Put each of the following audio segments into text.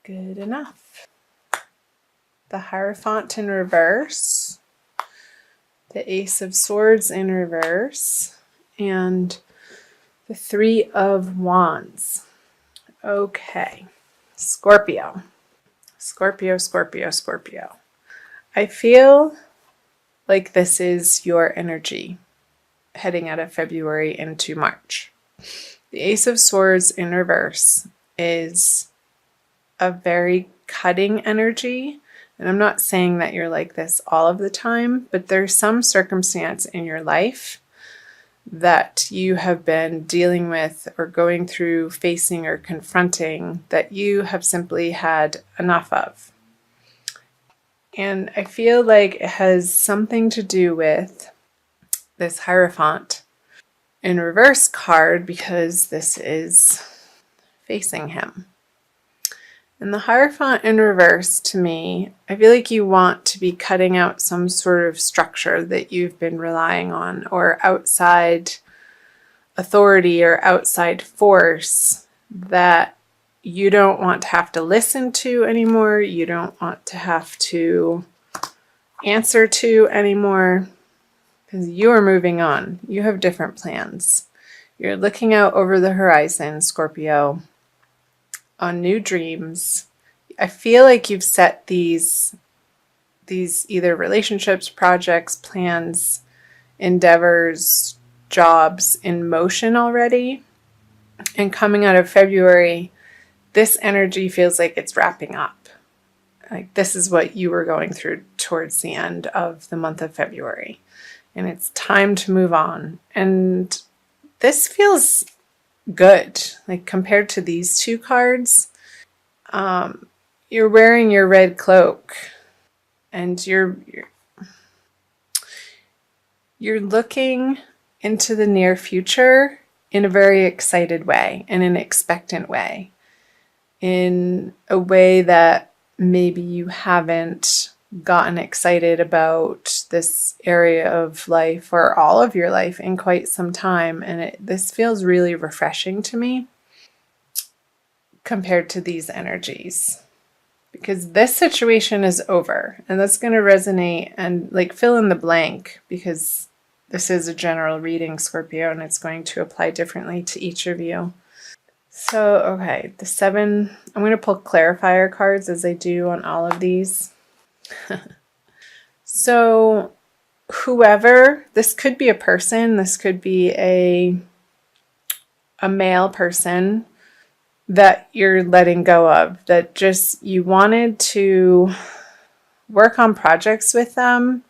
Good enough. The Hierophant in reverse, the Ace of Swords in reverse, and the Three of Wands. Okay, Scorpio. Scorpio, Scorpio, Scorpio. I feel like this is your energy heading out of February into March. The Ace of Swords in reverse is a very cutting energy. And I'm not saying that you're like this all of the time, but there's some circumstance in your life that you have been dealing with or going through, facing or confronting, that you have simply had enough of. And I feel like it has something to do with this Hierophant in reverse card, because this is facing him. And the Hierophant in reverse, to me, I feel like you want to be cutting out some sort of structure that you've been relying on, or outside authority or outside force that you don't want to have to listen to anymore, you don't want to have to answer to anymore, because you are moving on. You have different plans. You're looking out over the horizon, Scorpio, on new dreams. I feel like you've set these either relationships, projects, plans, endeavors, jobs in motion already. And coming out of February, this energy feels like it's wrapping up. Like this is what you were going through towards the end of the month of February. And it's time to move on. And this feels good. Like compared to these two cards, you're wearing your red cloak and you're looking into the near future in a very excited way, in an expectant way, in a way that maybe you haven't gotten excited about this area of life or all of your life in quite some time. And this feels really refreshing to me compared to these energies, because this situation is over. And that's going to resonate and like fill in the blank, because this is a general reading, Scorpio, and it's going to apply differently to each of you. So, okay, the 7, I'm going to pull clarifier cards as I do on all of these. So whoever, this could be a person, this could be a male person that you're letting go of, that just you wanted to work on projects with them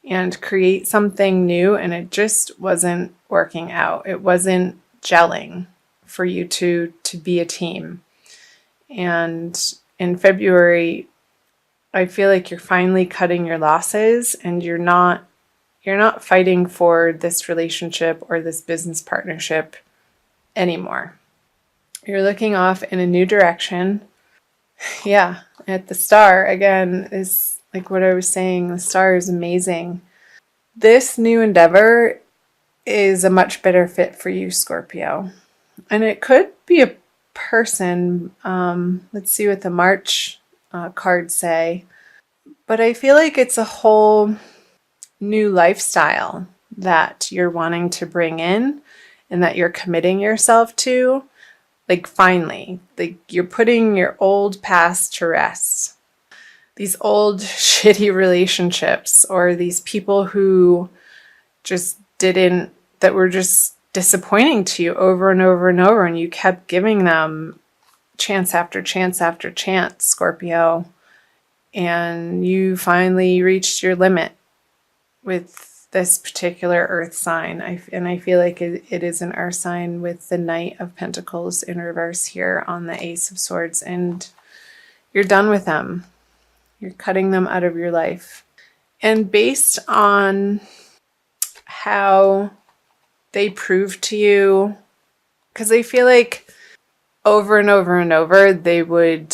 and create something new, and it just wasn't working out. It wasn't gelling for you to be a team. And in February, I feel like you're finally cutting your losses, and you're not fighting for this relationship or this business partnership anymore. You're looking off in a new direction. Yeah, at the star again is like what I was saying. The star is amazing. This new endeavor is a much better fit for you, Scorpio. And it could be a person. Let's see what the March cards say. But I feel like it's a whole new lifestyle that you're wanting to bring in and that you're committing yourself to. Like finally, like you're putting your old past to rest. These old shitty relationships, or these people who just that were just disappointing to you over and over and over, and you kept giving them chance after chance after chance, Scorpio. And you finally reached your limit with this particular earth sign. And I feel like it is an earth sign with the Knight of Pentacles in reverse here on the Ace of Swords. And you're done with them. You're cutting them out of your life. And based on how they prove to you, because I feel like over and over and over, they would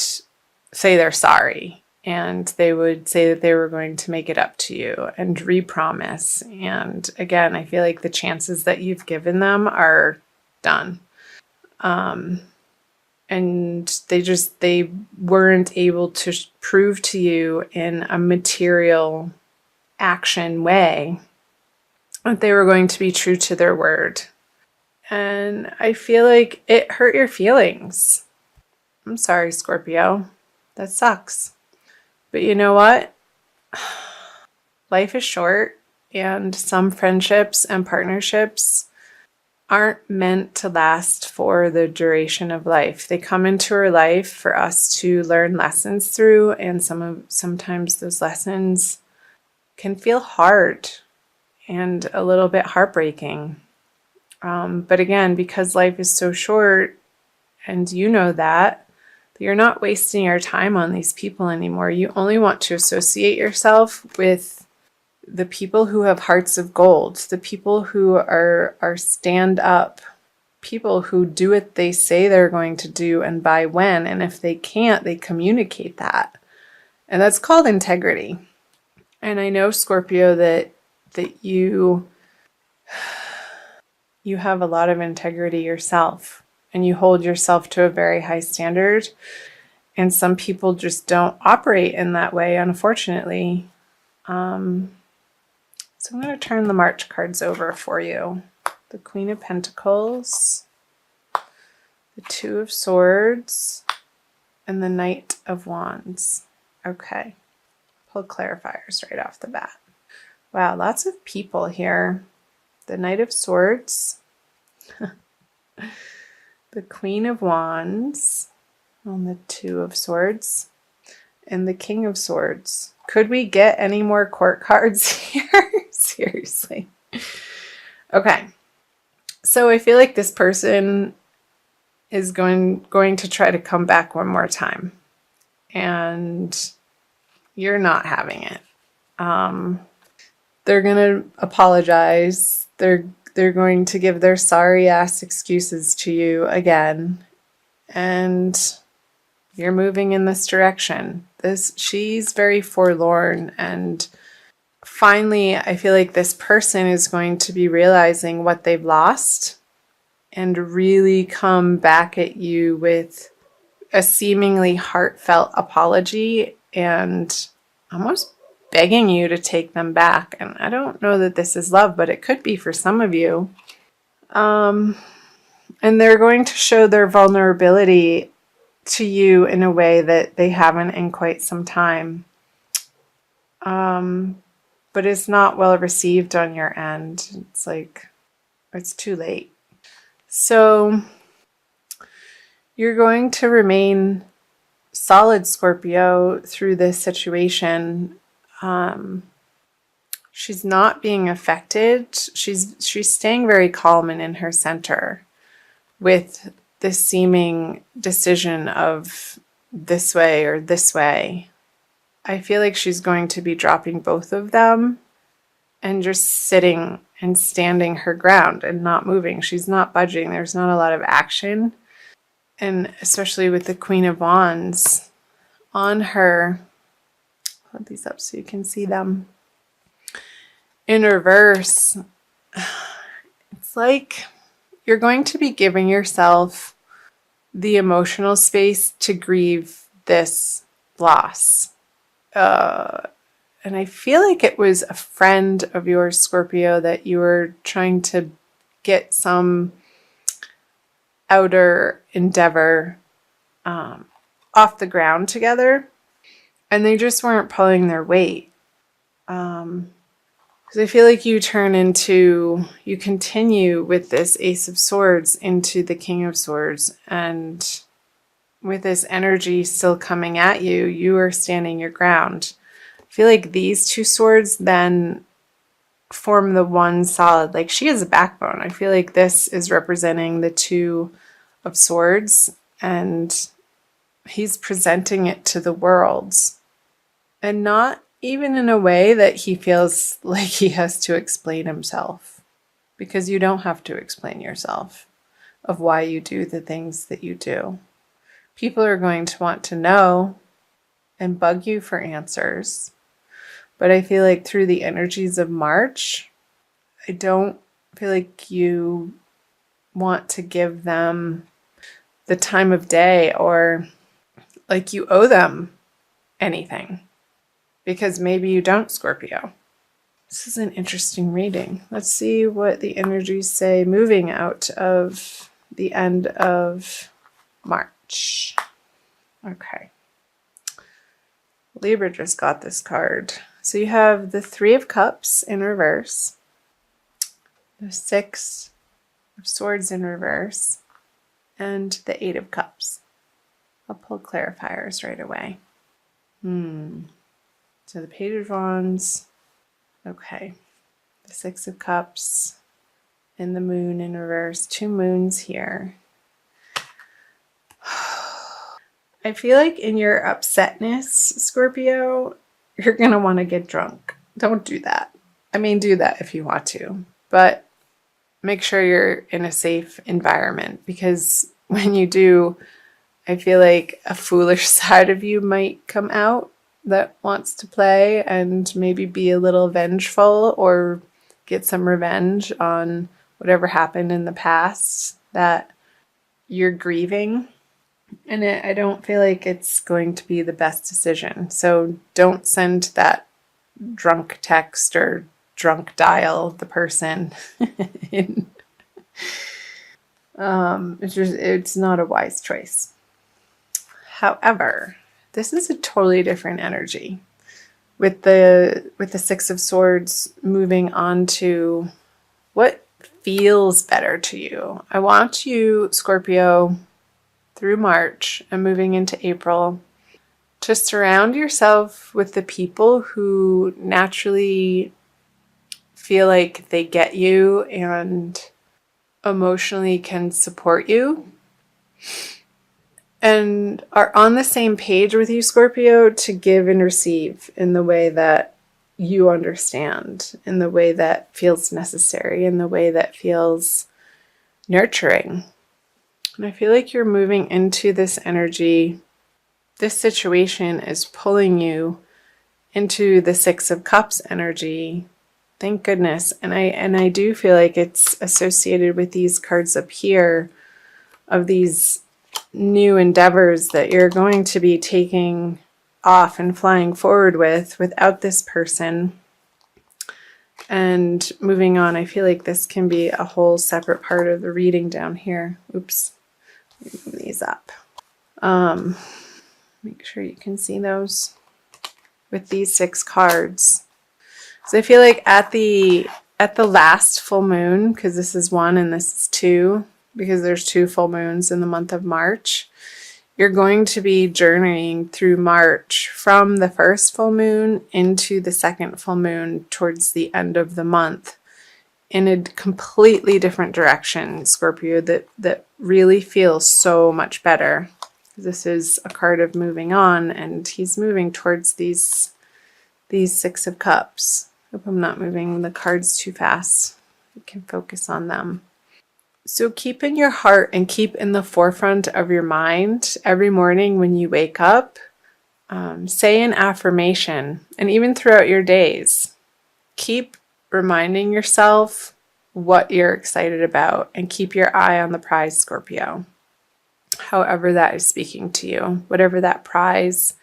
say they're sorry. And they would say that they were going to make it up to you and re-promise. And again, I feel like the chances that you've given them are done. and they weren't able to prove to you in a material action way that they were going to be true to their word. And I feel like it hurt your feelings. I'm sorry, Scorpio. That sucks. But you know what? Life is short, and some friendships and partnerships aren't meant to last for the duration of life. They come into our life for us to learn lessons through, and sometimes those lessons can feel hard and a little bit heartbreaking. But again, because life is so short, and you know that you're not wasting your time on these people anymore. You only want to associate yourself with the people who have hearts of gold, the people who are stand up, people who do what they say they're going to do and by when, and if they can't, they communicate that. And that's called integrity. And I know, Scorpio, that you have a lot of integrity yourself, and you hold yourself to a very high standard. And some people just don't operate in that way, unfortunately. So I'm going to turn the March cards over for you. The Queen of Pentacles, the Two of Swords, and the Knight of Wands. Okay. Pull clarifiers right off the bat. Wow, lots of people here. The Knight of Swords, the Queen of Wands, and the Two of Swords, and the King of Swords. Could we get any more court cards here? Seriously. Okay. So I feel like this person is going to try to come back one more time. And you're not having it. They're going to apologize. They're going to give their sorry ass excuses to you again. And you're moving in this direction. She's very forlorn, and finally I feel like this person is going to be realizing what they've lost and really come back at you with a seemingly heartfelt apology and almost begging you to take them back. And I don't know that this is love, but it could be for some of you. And they're going to show their vulnerability to you in a way that they haven't in quite some time. But it's not well received on your end. It's like, it's too late. So you're going to remain solid, Scorpio, through this situation. She's not being affected. She's staying very calm and in her center with this seeming decision of this way or this way. I feel like she's going to be dropping both of them and just sitting and standing her ground and not moving. She's not budging. There's not a lot of action. And especially with the Queen of Wands on her, hold these up so you can see them. In reverse, it's like you're going to be giving yourself the emotional space to grieve this loss. And I feel like it was a friend of yours, Scorpio, that you were trying to get some outer endeavor off the ground together, and they just weren't pulling their weight. Because I feel like you continue with this Ace of Swords into the King of Swords, and with this energy still coming at you, you are standing your ground. I feel like these two swords then form the one solid, like she has a backbone. I feel like this is representing the Two of Swords, and he's presenting it to the world, and not even in a way that he feels like he has to explain himself, because you don't have to explain yourself of why you do the things that you do. People are going to want to know and bug you for answers. But I feel like through the energies of March, I don't feel like you want to give them the time of day or like you owe them anything, because maybe you don't, Scorpio. This is an interesting reading. Let's see what the energies say moving out of the end of March. Okay. Libra just got this card. So you have the Three of Cups in reverse, the Six of Swords in reverse, and the Eight of Cups. I'll pull clarifiers right away. So the Page of Wands. Okay. The Six of Cups and the Moon in reverse. Two moons here. I feel like in your upsetness, Scorpio, you're going to want to get drunk. Don't do that. I mean, do that if you want to, but make sure you're in a safe environment, because when you do, I feel like a foolish side of you might come out that wants to play and maybe be a little vengeful or get some revenge on whatever happened in the past that you're grieving. And I don't feel like it's going to be the best decision. So don't send that drunk text or drunk dial the person. It's not a wise choice. However, this is a totally different energy with the Six of Swords moving on to what feels better to you. I want you, Scorpio, through March and moving into April, to surround yourself with the people who naturally feel like they get you and emotionally can support you and are on the same page with you, Scorpio, to give and receive in the way that you understand, in the way that feels necessary, in the way that feels nurturing. And I feel like you're moving into this energy. This situation is pulling you into the Six of Cups energy. Thank goodness. And I do feel like it's associated with these cards up here of these new endeavors that you're going to be taking off and flying forward without this person. And moving on, I feel like this can be a whole separate part of the reading down here. Oops. Move these up. Make sure you can see those with these 6 cards. So I feel like at the last full moon, because this is 1 and this is 2, because there's 2 full moons in the month of March, you're going to be journeying through March from the first full moon into the second full moon towards the end of the month in a completely different direction, Scorpio, that really feels so much better. This is a card of moving on, and he's moving towards these 6 of Cups. Hope I'm not moving the cards too fast. You can focus on them. So keep in your heart and keep in the forefront of your mind every morning when you wake up. Say an affirmation, and even throughout your days, keep reminding yourself what you're excited about, and keep your eye on the prize, Scorpio. However that is speaking to you, whatever that prize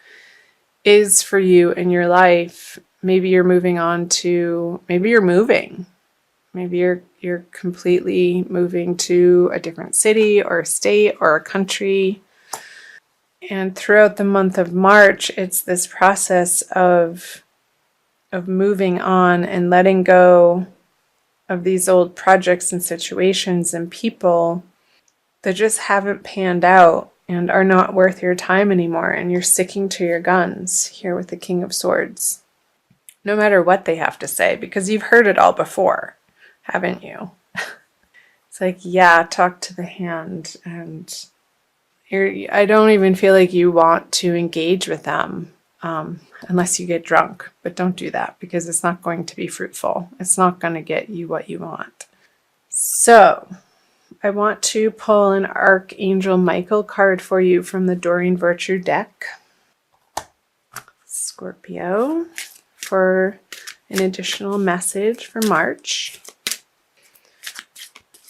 is for you in your life. Maybe you're moving on to, maybe you're moving. Maybe you're completely moving to a different city or a state or a country. And throughout the month of March, it's this process of moving on and letting go of these old projects and situations and people that just haven't panned out and are not worth your time anymore. And you're sticking to your guns here with the King of Swords, no matter what they have to say, because you've heard it all before, haven't you? It's like, yeah, talk to the hand. And I don't even feel like you want to engage with them unless you get drunk. But don't do that, because it's not going to be fruitful. It's not going to get you what you want. So I want to pull an Archangel Michael card for you from the Doreen Virtue deck, Scorpio, for an additional message for March.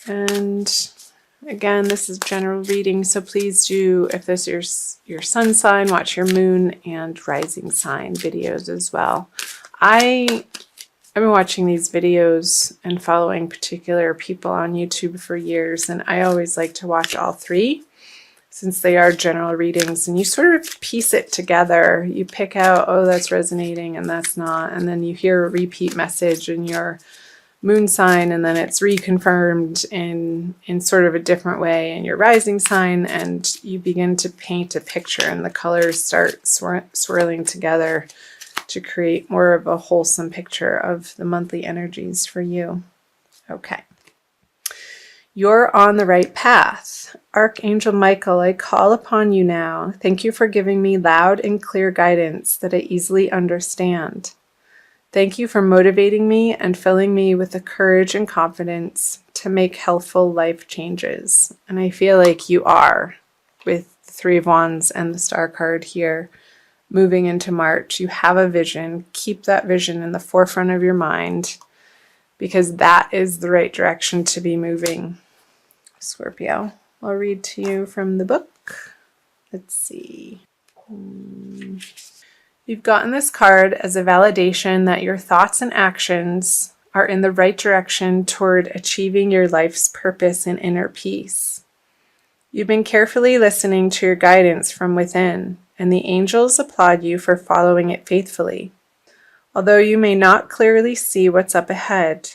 And Again, this is general reading, so please do, if this is your sun sign, watch your moon and rising sign videos as well. I've been watching these videos and following particular people on YouTube for years, and I always like to watch all three since they are general readings, and you sort of piece it together. You pick out, oh, that's resonating and that's not, and then you hear a repeat message in your moon sign, and then it's reconfirmed in sort of a different way in your rising sign, and you begin to paint a picture, and the colors start swirling together to create more of a wholesome picture of the monthly energies for you. Okay. You're on the right path. Archangel Michael, I call upon you now. Thank you for giving me loud and clear guidance that I easily understand. Thank you for motivating me and filling me with the courage and confidence to make healthful life changes. And I feel like you are, with the Three of Wands and the Star card here. Moving into March, you have a vision. Keep that vision in the forefront of your mind, because that is the right direction to be moving, Scorpio. I'll read to you from the book. Let's see. You've gotten this card as a validation that your thoughts and actions are in the right direction toward achieving your life's purpose and inner peace. You've been carefully listening to your guidance from within, and the angels applaud you for following it faithfully. Although you may not clearly see what's up ahead,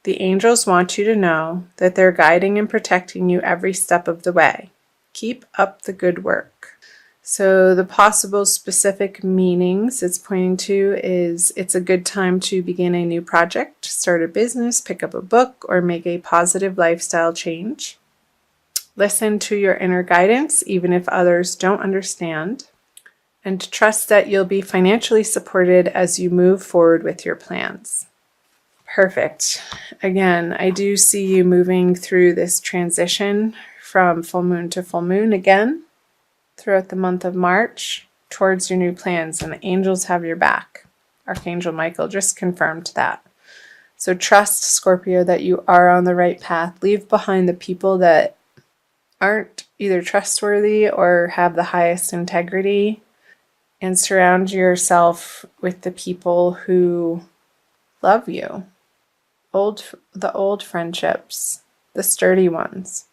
the angels want you to know that they're guiding and protecting you every step of the way. Keep up the good work. So the possible specific meanings it's pointing to is it's a good time to begin a new project, start a business, pick up a book, or make a positive lifestyle change. Listen to your inner guidance, even if others don't understand, and trust that you'll be financially supported as you move forward with your plans. Perfect. Again, I do see you moving through this transition from full moon to full moon again throughout the month of March towards your new plans, and the angels have your back. Archangel Michael just confirmed that. So trust, Scorpio, that you are on the right path. Leave behind the people that aren't either trustworthy or have the highest integrity, and surround yourself with the people who love you. The old friendships, the sturdy ones.